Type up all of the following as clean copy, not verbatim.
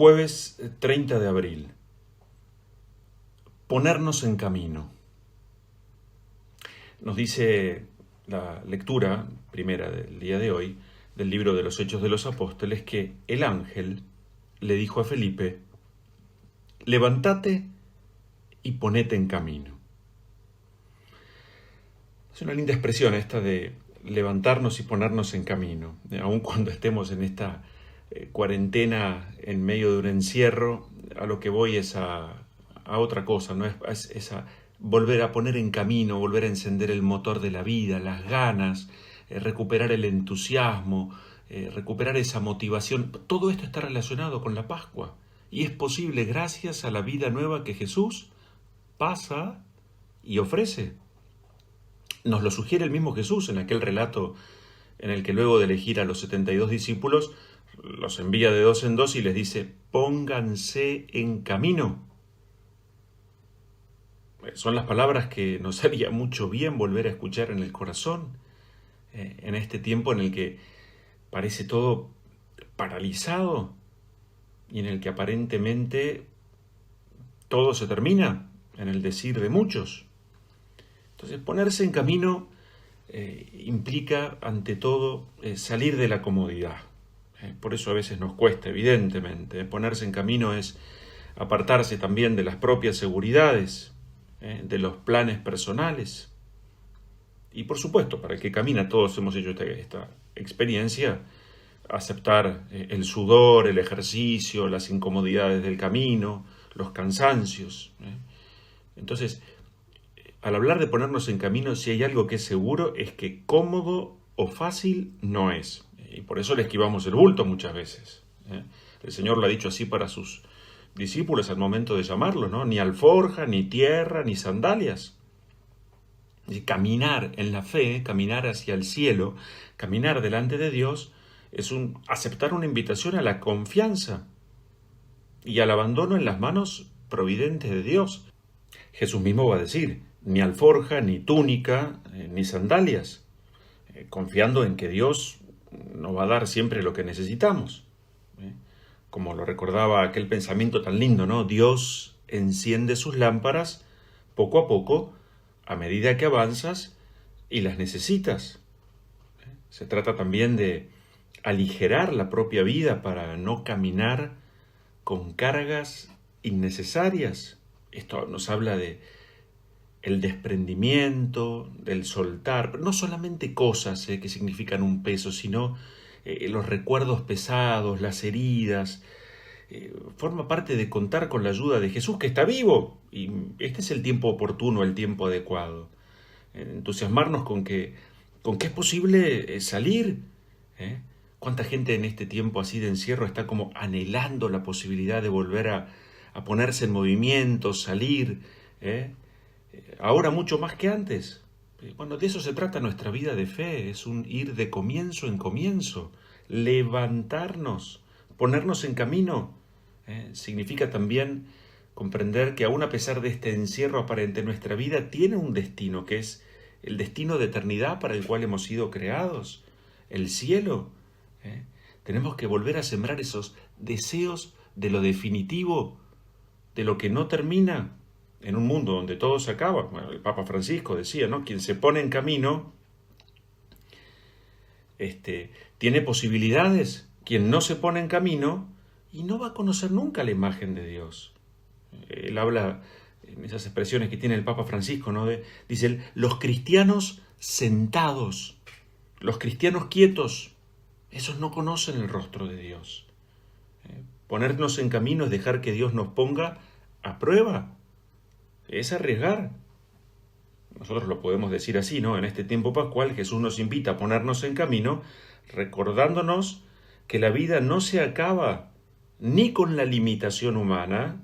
Jueves 30 de abril. Ponernos en camino. Nos dice la lectura primera del día de hoy del libro de los Hechos de los Apóstoles que el ángel le dijo a Felipe: levántate y ponete en camino. Es una linda expresión esta de levantarnos y ponernos en camino, aun cuando estemos en esta cuarentena en medio de un encierro. A lo que voy es a otra cosa, ¿no? Es a volver a poner en camino, volver a encender el motor de la vida, las ganas, recuperar el entusiasmo, recuperar esa motivación. Todo esto está relacionado con la Pascua y es posible gracias a la vida nueva que Jesús pasa y ofrece. Nos lo sugiere el mismo Jesús en aquel relato en el que luego de elegir a los 72 discípulos, los envía de dos en dos y les dice: pónganse en camino. Son las palabras que nos haría mucho bien volver a escuchar en el corazón, en este tiempo en el que parece todo paralizado y en el que aparentemente todo se termina, en el decir de muchos. Entonces, ponerse en camino implica, ante todo, salir de la comodidad. Por eso a veces nos cuesta, evidentemente. Ponerse en camino es apartarse también de las propias seguridades, de los planes personales. Y por supuesto, para el que camina, todos hemos hecho esta experiencia, aceptar el sudor, el ejercicio, las incomodidades del camino, los cansancios. Entonces, al hablar de ponernos en camino, si hay algo que es seguro, es que cómodo o fácil no es. Y por eso le esquivamos el bulto muchas veces. El Señor lo ha dicho así para sus discípulos al momento de llamarlos, ¿no? Ni alforja, ni tierra, ni sandalias. Y caminar en la fe, caminar hacia el cielo, caminar delante de Dios, es aceptar una invitación a la confianza y al abandono en las manos providentes de Dios. Jesús mismo va a decir: ni alforja, ni túnica, ni sandalias, confiando en que Dios nos va a dar siempre lo que necesitamos. Como lo recordaba aquel pensamiento tan lindo, ¿no? Dios enciende sus lámparas poco a poco, a medida que avanzas y las necesitas. Se trata también de aligerar la propia vida para no caminar con cargas innecesarias. Esto nos habla de el desprendimiento, del soltar, pero no solamente cosas que significan un peso, sino los recuerdos pesados, las heridas. Forma parte de contar con la ayuda de Jesús, que está vivo, y este es el tiempo oportuno, el tiempo adecuado. Entusiasmarnos con que es posible salir. ¿Cuánta gente en este tiempo así de encierro está como anhelando la posibilidad de volver a ponerse en movimiento, salir? Ahora mucho más que antes. Bueno, de eso se trata nuestra vida de fe, es un ir de comienzo en comienzo, levantarnos, ponernos en camino. Significa también comprender que aún a pesar de este encierro aparente, nuestra vida tiene un destino, que es el destino de eternidad para el cual hemos sido creados, el cielo. Tenemos que volver a sembrar esos deseos de lo definitivo, de lo que no termina, en un mundo donde todo se acaba. Bueno, el Papa Francisco decía, ¿no? Quien se pone en camino tiene posibilidades. Quien no se pone en camino y no va a conocer nunca la imagen de Dios. Él habla en esas expresiones que tiene el Papa Francisco, ¿no? Dice él: los cristianos sentados, los cristianos quietos, esos no conocen el rostro de Dios. Ponernos en camino es dejar que Dios nos ponga a prueba. Es arriesgar. Nosotros lo podemos decir así, ¿no? En este tiempo pascual Jesús nos invita a ponernos en camino, recordándonos que la vida no se acaba ni con la limitación humana,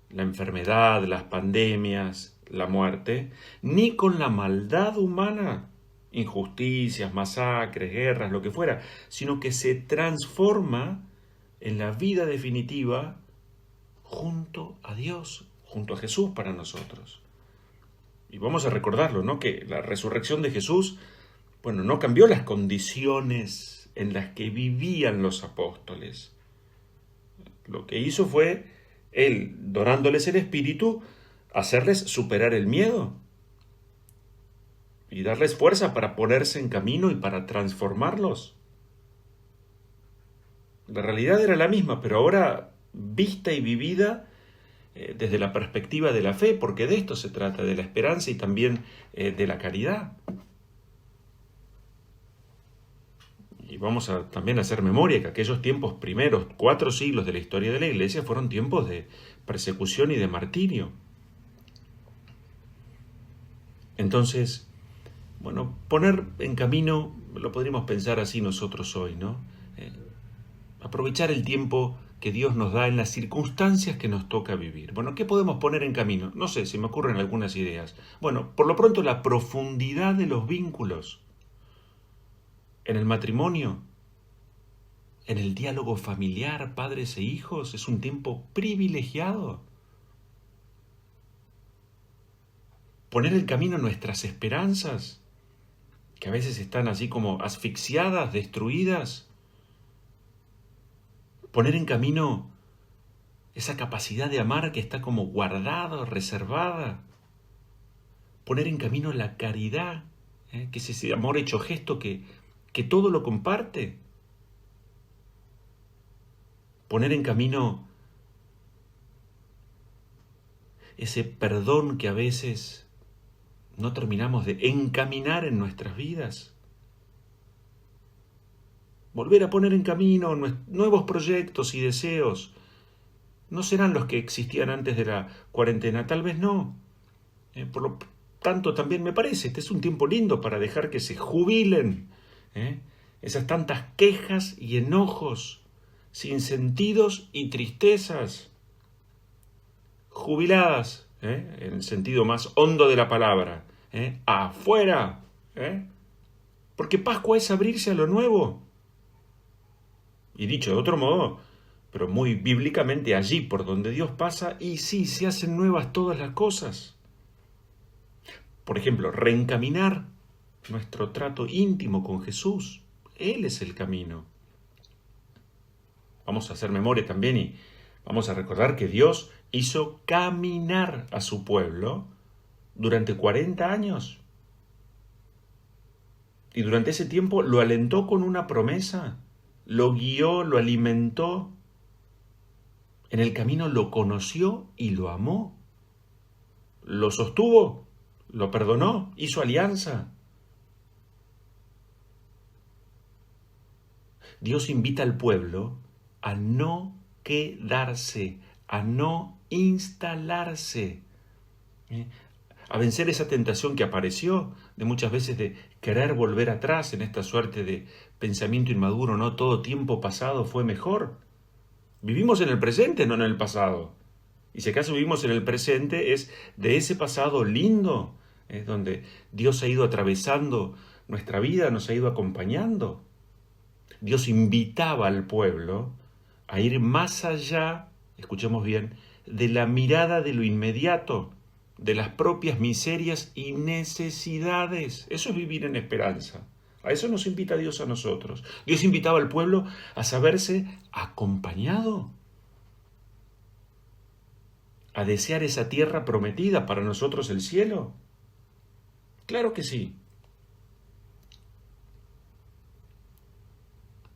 la enfermedad, las pandemias, la muerte, ni con la maldad humana, injusticias, masacres, guerras, lo que fuera, sino que se transforma en la vida definitiva junto a Dios, junto a Jesús para nosotros. Y vamos a recordarlo, ¿no? Que la resurrección de Jesús, bueno, no cambió las condiciones en las que vivían los apóstoles. Lo que hizo fue Él, donándoles el Espíritu, hacerles superar el miedo y darles fuerza para ponerse en camino y para transformarlos. La realidad era la misma, pero ahora vista y vivida desde la perspectiva de la fe, porque de esto se trata, de la esperanza y también de la caridad. Y vamos a también hacer memoria que aquellos tiempos primeros 4 siglos de la historia de la Iglesia fueron tiempos de persecución y de martirio. Entonces, bueno, poner en camino, lo podríamos pensar así nosotros hoy, ¿no? Aprovechar el tiempo que Dios nos da en las circunstancias que nos toca vivir. Bueno, ¿qué podemos poner en camino? No sé, se me ocurren algunas ideas. Bueno, por lo pronto la profundidad de los vínculos en el matrimonio, en el diálogo familiar, padres e hijos, es un tiempo privilegiado. Poner en camino nuestras esperanzas, que a veces están así como asfixiadas, destruidas. Poner en camino esa capacidad de amar que está como guardada, reservada. Poner en camino la caridad, que es ese amor hecho gesto que todo lo comparte. Poner en camino ese perdón que a veces no terminamos de encaminar en nuestras vidas. Volver a poner en camino nuevos proyectos y deseos. No serán los que existían antes de la cuarentena, tal vez no. Por lo tanto, también me parece, este es un tiempo lindo para dejar que se jubilen esas tantas quejas y enojos, sinsentidos y tristezas. Jubiladas, en el sentido más hondo de la palabra. Afuera. Porque Pascua es abrirse a lo nuevo. Y dicho de otro modo, pero muy bíblicamente, allí por donde Dios pasa, y sí, se hacen nuevas todas las cosas. Por ejemplo, reencaminar nuestro trato íntimo con Jesús. Él es el camino. Vamos a hacer memoria también y vamos a recordar que Dios hizo caminar a su pueblo durante 40 años. Y durante ese tiempo lo alentó con una promesa, lo guió, lo alimentó. En el camino lo conoció y lo amó. Lo sostuvo, lo perdonó, hizo alianza. Dios invita al pueblo a no quedarse, a no instalarse, a vencer esa tentación que apareció de muchas veces de querer volver atrás en esta suerte de pensamiento inmaduro, ¿no? Todo tiempo pasado fue mejor. Vivimos en el presente, no en el pasado. Y si acaso vivimos en el presente es de ese pasado lindo, donde Dios ha ido atravesando nuestra vida, nos ha ido acompañando. Dios invitaba al pueblo a ir más allá, escuchemos bien, de la mirada de lo inmediato, de las propias miserias y necesidades. Eso es vivir en esperanza. A eso nos invita Dios a nosotros. Dios invitaba al pueblo a saberse acompañado, a desear esa tierra prometida, para nosotros el cielo. Claro que sí.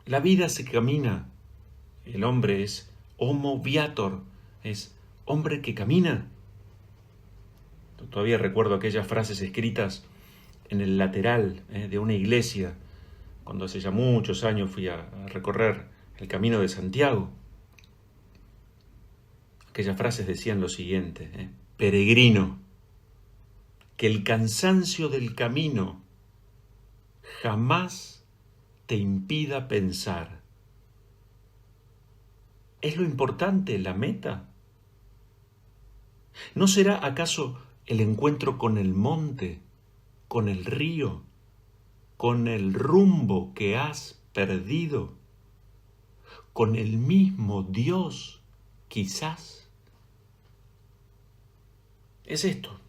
La vida se camina. El hombre es homo viator, es hombre que camina. Todavía recuerdo aquellas frases escritas en el lateral de una iglesia, cuando hace ya muchos años fui a recorrer el Camino de Santiago. Aquellas frases decían lo siguiente: peregrino, que el cansancio del camino jamás te impida pensar. ¿Es lo importante la meta? ¿No será acaso el encuentro con el monte, con el río, con el rumbo que has perdido, con el mismo Dios, quizás? Es esto.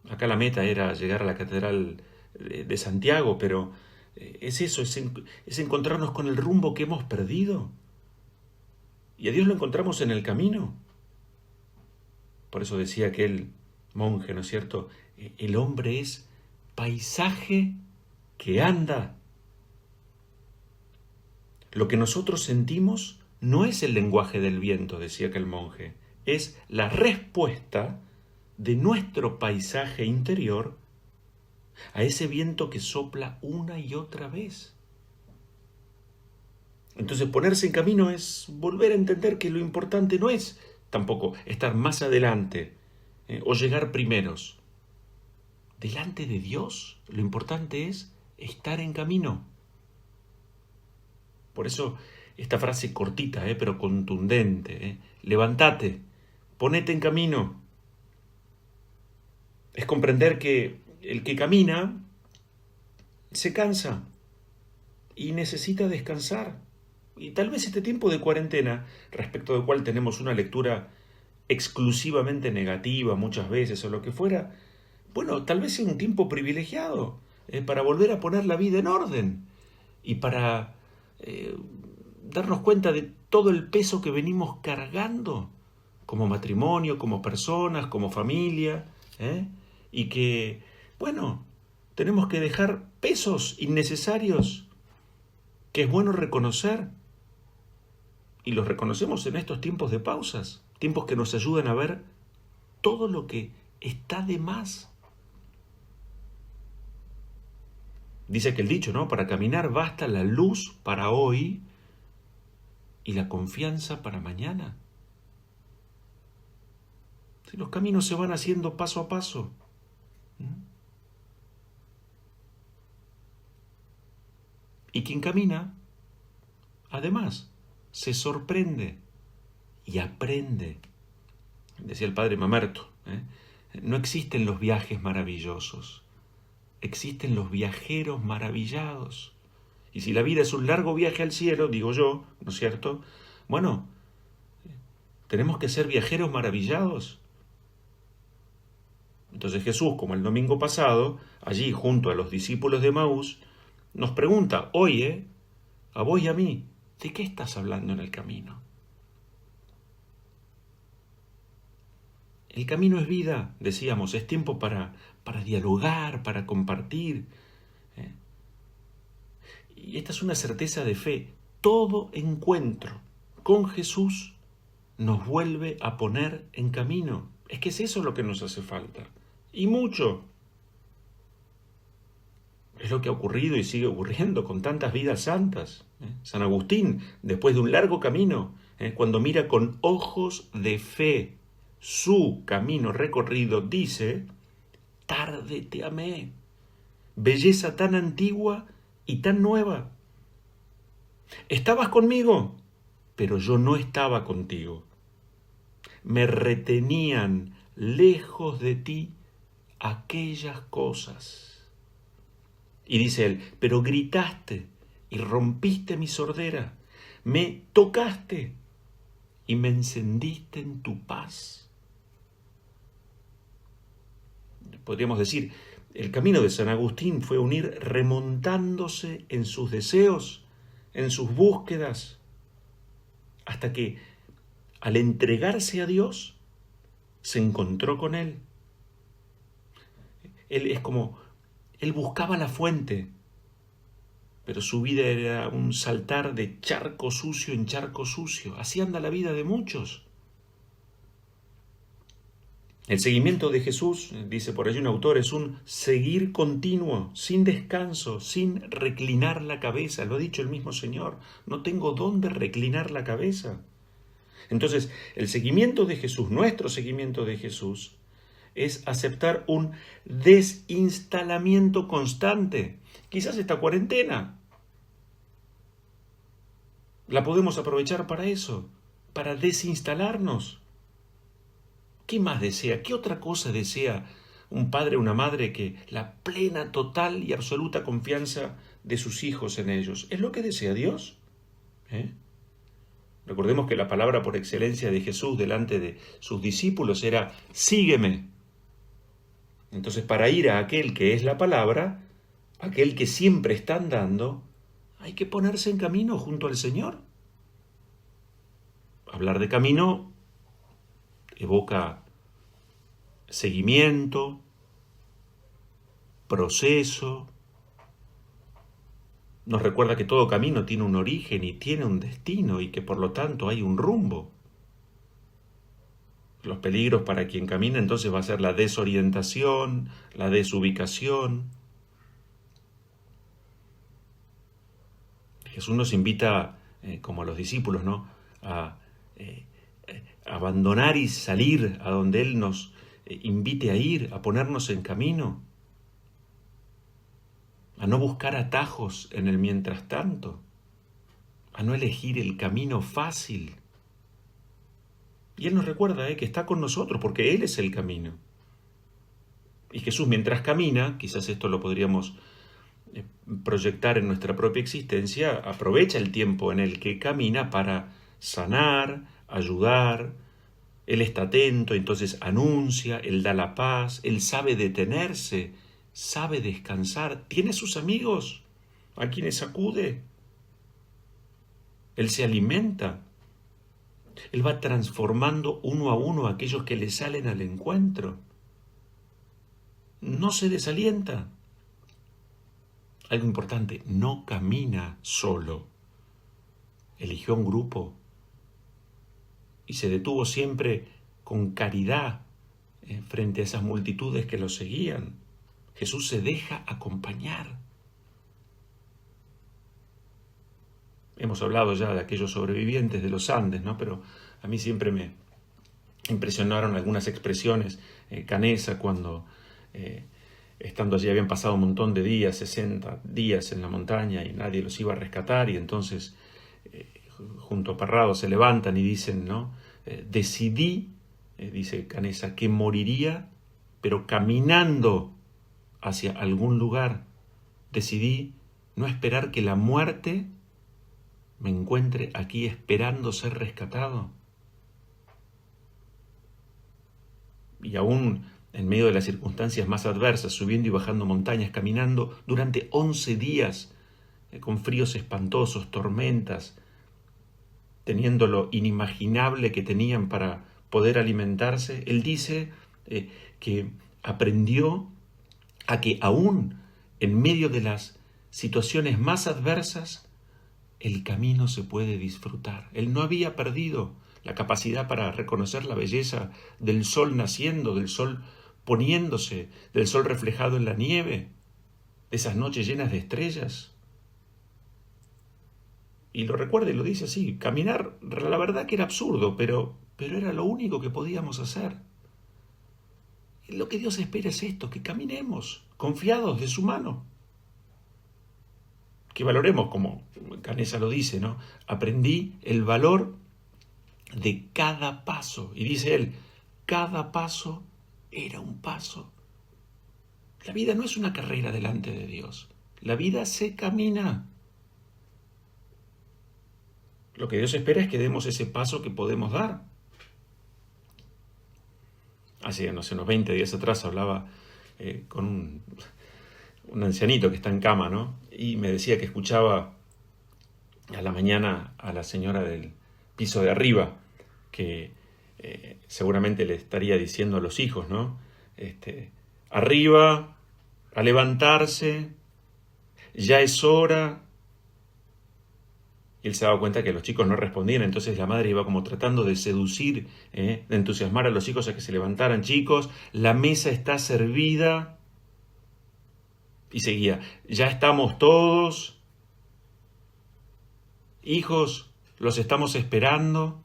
Acá la meta era llegar a la Catedral de Santiago, pero es eso, es encontrarnos con el rumbo que hemos perdido. Y a Dios lo encontramos en el camino. Por eso decía aquel monje, ¿no es cierto? El hombre es paisaje que anda. Lo que nosotros sentimos no es el lenguaje del viento, decía aquel monje, es la respuesta de nuestro paisaje interior a ese viento que sopla una y otra vez. Entonces ponerse en camino es volver a entender que lo importante no es tampoco estar más adelante o llegar primeros. Delante de Dios lo importante es estar en camino. Por eso esta frase cortita, pero contundente, levántate, ponete en camino. Es comprender que el que camina se cansa y necesita descansar. Y tal vez este tiempo de cuarentena, respecto del cual tenemos una lectura exclusivamente negativa muchas veces o lo que fuera, bueno, tal vez sea un tiempo privilegiado para volver a poner la vida en orden y para darnos cuenta de todo el peso que venimos cargando como matrimonio, como personas, como familia, y que, bueno, tenemos que dejar pesos innecesarios que es bueno reconocer, y los reconocemos en estos tiempos de pausas, tiempos que nos ayudan a ver todo lo que está de más. Dice aquel dicho, ¿no? Para caminar basta la luz para hoy y la confianza para mañana. Si los caminos se van haciendo paso a paso. Y quien camina, además, se sorprende y aprende. Decía el padre Mamerto, no existen los viajes maravillosos, existen los viajeros maravillados. Y si la vida es un largo viaje al cielo, digo yo, ¿no es cierto? Bueno, tenemos que ser viajeros maravillados. Entonces Jesús, como el domingo pasado, allí junto a los discípulos de Emaús, nos pregunta, oye, a vos y a mí, ¿de qué estás hablando en el camino? El camino es vida, decíamos, es tiempo para dialogar, para compartir. Y esta es una certeza de fe. Todo encuentro con Jesús nos vuelve a poner en camino. Es que es eso lo que nos hace falta. Y mucho. Es lo que ha ocurrido y sigue ocurriendo con tantas vidas santas. San Agustín, después de un largo camino, cuando mira con ojos de fe su camino recorrido, dice, tarde te amé, belleza tan antigua y tan nueva. Estabas conmigo, pero yo no estaba contigo. Me retenían lejos de ti aquellas cosas. Y dice él, pero gritaste y rompiste mi sordera, me tocaste y me encendiste en tu paz. Podríamos decir, el camino de San Agustín fue un ir remontándose en sus deseos, en sus búsquedas, hasta que al entregarse a Dios, se encontró con Él. Él buscaba la fuente, pero su vida era un saltar de charco sucio en charco sucio. Así anda la vida de muchos. El seguimiento de Jesús, dice por allí un autor, es un seguir continuo, sin descanso, sin reclinar la cabeza. Lo ha dicho el mismo Señor, no tengo dónde reclinar la cabeza. Entonces, el seguimiento de Jesús, nuestro seguimiento de Jesús, es aceptar un desinstalamiento constante. Quizás esta cuarentena la podemos aprovechar para eso, para desinstalarnos. ¿Qué más desea? ¿Qué otra cosa desea un padre o una madre que la plena, total y absoluta confianza de sus hijos en ellos? ¿Es lo que desea Dios? Recordemos que la palabra por excelencia de Jesús delante de sus discípulos era sígueme. Entonces, para ir a aquel que es la palabra, aquel que siempre está andando, hay que ponerse en camino junto al Señor. Hablar de camino evoca seguimiento, proceso, nos recuerda que todo camino tiene un origen y tiene un destino y que por lo tanto hay un rumbo. Los peligros para quien camina entonces va a ser la desorientación, la desubicación. Jesús nos invita, como a los discípulos, ¿no?, a abandonar y salir a donde Él nos invite a ir, a ponernos en camino, a no buscar atajos en el mientras tanto, a no elegir el camino fácil. Y Él nos recuerda que está con nosotros porque Él es el camino. Y Jesús, mientras camina, quizás esto lo podríamos proyectar en nuestra propia existencia, aprovecha el tiempo en el que camina para sanar, ayudar. Él está atento, entonces anuncia, Él da la paz, Él sabe detenerse, sabe descansar, tiene sus amigos a quienes acude. Él se alimenta. Él va transformando uno a uno a aquellos que le salen al encuentro. No se desalienta. Algo importante, no camina solo. Eligió un grupo y se detuvo siempre con caridad frente a esas multitudes que lo seguían. Jesús se deja acompañar. Hemos hablado ya de aquellos sobrevivientes de los Andes, ¿no? Pero a mí siempre me impresionaron algunas expresiones. Canessa, cuando estando allí habían pasado un montón de días, 60 días en la montaña y nadie los iba a rescatar, y entonces junto a Parrado se levantan y dicen, ¿no? Decidí, dice Canessa, que moriría, pero caminando hacia algún lugar. Decidí no esperar que la muerte me encuentre aquí esperando ser rescatado. Y aún en medio de las circunstancias más adversas, subiendo y bajando montañas, caminando durante 11 días, con fríos espantosos, tormentas, teniendo lo inimaginable que tenían para poder alimentarse, él dice que aprendió a que aún en medio de las situaciones más adversas, el camino se puede disfrutar. Él no había perdido la capacidad para reconocer la belleza del sol naciendo, del sol poniéndose, del sol reflejado en la nieve, de esas noches llenas de estrellas. Y lo recuerda y lo dice así: caminar, la verdad que era absurdo, pero era lo único que podíamos hacer. Y lo que Dios espera es esto, que caminemos confiados de su mano. Que valoremos, como Canessa lo dice, ¿no? Aprendí el valor de cada paso. Y dice él, cada paso era un paso. La vida no es una carrera delante de Dios. La vida se camina. Lo que Dios espera es que demos ese paso que podemos dar. Hace, no sé, unos 20 días atrás hablaba con un ancianito que está en cama, ¿no? Y me decía que escuchaba a la mañana a la señora del piso de arriba, que seguramente le estaría diciendo a los hijos, ¿no? Arriba, a levantarse, ya es hora. Y él se daba cuenta que los chicos no respondían, entonces la madre iba como tratando de seducir, de entusiasmar a los hijos a que se levantaran. Chicos, la mesa está servida. Y seguía, ya estamos todos. Hijos, los estamos esperando.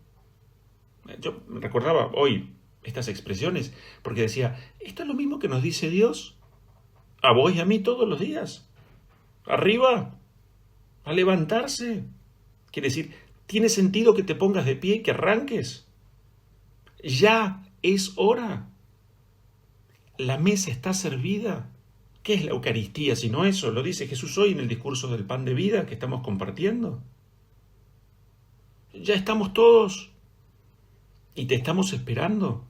Yo recordaba hoy estas expresiones porque decía, esto es lo mismo que nos dice Dios a vos y a mí todos los días. Arriba, a levantarse. Quiere decir, ¿tiene sentido que te pongas de pie y que arranques? Ya es hora. La mesa está servida. ¿Qué es la Eucaristía sino eso? Lo dice Jesús hoy en el discurso del pan de vida que estamos compartiendo. Ya estamos todos y te estamos esperando.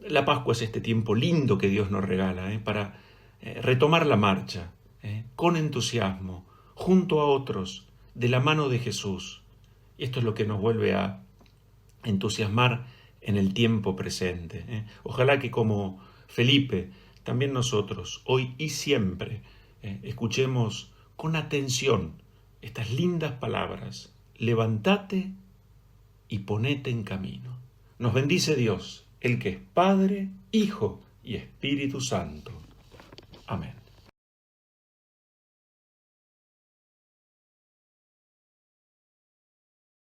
La Pascua es este tiempo lindo que Dios nos regala para retomar la marcha con entusiasmo, junto a otros, de la mano de Jesús. Y esto es lo que nos vuelve a entusiasmar en el tiempo presente. Ojalá que como Felipe, también nosotros, hoy y siempre, escuchemos con atención estas lindas palabras. Levántate y ponete en camino. Nos bendice Dios, el que es Padre, Hijo y Espíritu Santo. Amén.